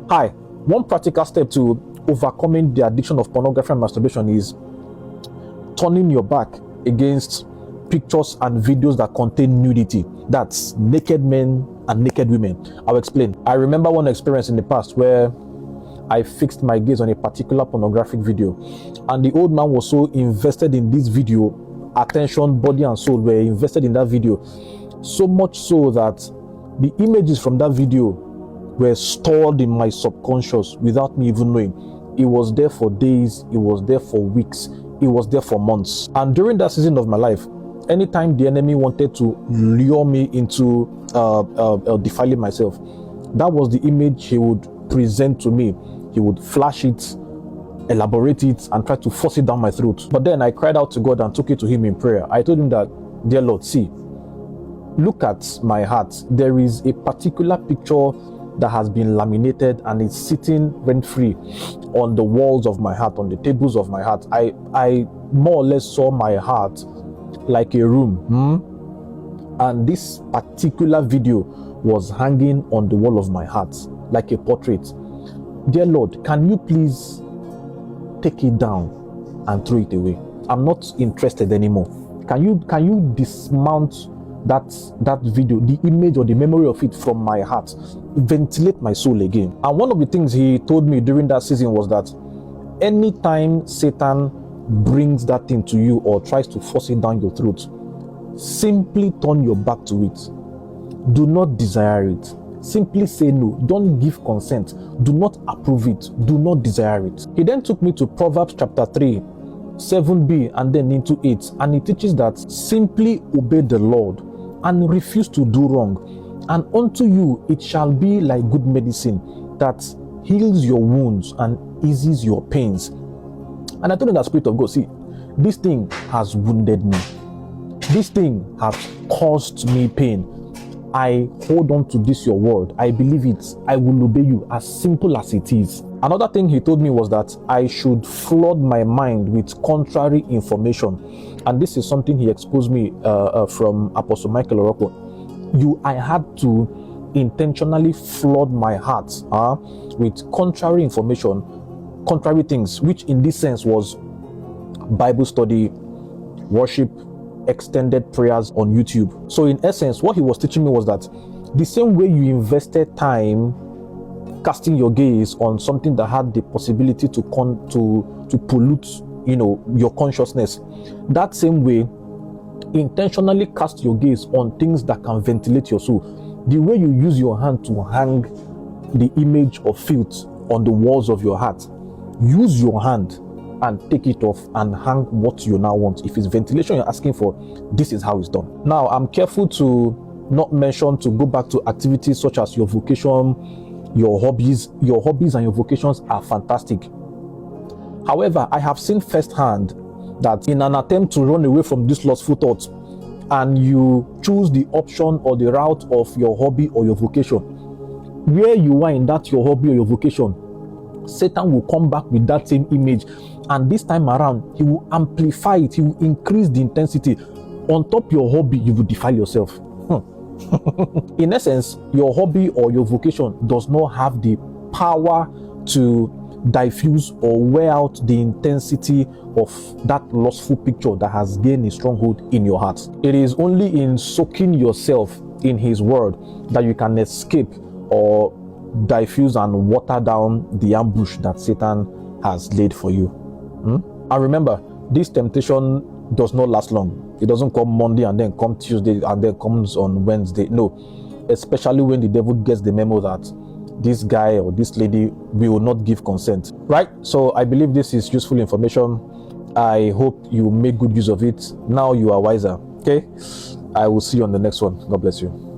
Hi, one practical step to overcoming the addiction of pornography and masturbation is turning your back against pictures and videos that contain nudity. That's naked men and naked women. I'll explain. I remember one experience in the past where I fixed my gaze on a particular pornographic video, and the old man was so invested in this video, attention, body and soul were invested in that video, so much so that the images from that video were stored in my subconscious without me even knowing. It was there for days, it was there for weeks, it was there for months. And during that season of my life, anytime the enemy wanted to lure me into defiling myself, that was the image he would present to me. He would flash it, elaborate it, and try to force it down my throat. But then I cried out to God and took it to him in prayer. I told him that, dear Lord, see, look at my heart. There is a particular picture that has been laminated and is sitting rent-free on the walls of my heart, on the tables of my heart. I more or less saw my heart like a room, and this particular video was hanging on the wall of my heart like a portrait. Dear Lord, can you please take it down and throw it away? I'm not interested anymore. Can you dismount that video, the image or the memory of it from my heart, ventilate my soul again? And one of the things he told me during that season was that anytime Satan brings that thing to you or tries to force it down your throat, simply turn your back to it. Do not desire it. Simply say no. Don't give consent. Do not approve it. Do not desire it. He then took me to Proverbs chapter 3, 7b and then into 8, and it teaches that simply obey the Lord and refuse to do wrong, and unto you it shall be like good medicine that heals your wounds and eases your pains. And I told him that, Spirit of God, see, this thing has wounded me. This thing has caused me pain. I hold on to this, your word. I believe it. I will obey you, as simple as it is. Another thing he told me was that I should flood my mind with contrary information. And this is something he exposed me from Apostle Michael Oroko. I had to intentionally flood my heart with contrary information, contrary things, which in this sense was Bible study, worship, extended prayers on YouTube. So in essence, what he was teaching me was that the same way you invested time casting your gaze on something that had the possibility to pollute, your consciousness, that same way intentionally cast your gaze on things that can ventilate your soul. The way you use your hand to hang the image of filth on the walls of your heart, use your hand and take it off and hang what you now want. If it's ventilation you're asking for, this is how it's done. Now, I'm careful to not mention to go back to activities such as your vocation, your hobbies. Your hobbies and your vocations are fantastic. However, I have seen firsthand that in an attempt to run away from these lustful thoughts, and you choose the option or the route of your hobby or your vocation, where you are in that your hobby or your vocation, Satan will come back with that same image, and this time around he will amplify it. He will increase the intensity. On top your hobby, you will defile yourself. In essence, your hobby or your vocation does not have the power to diffuse or wear out the intensity of that lustful picture that has gained a stronghold in your heart. It is only in soaking yourself in his word that you can escape or diffuse and water down the ambush that Satan has laid for you. And remember, this temptation does not last long. It doesn't come Monday and then come Tuesday and then comes on Wednesday. No, especially when the devil gets the memo that this guy or this lady will not give consent. Right? So I believe this is useful information. I hope you make good use of it. Now you are wiser. Okay? I will see you on the next one. God bless you.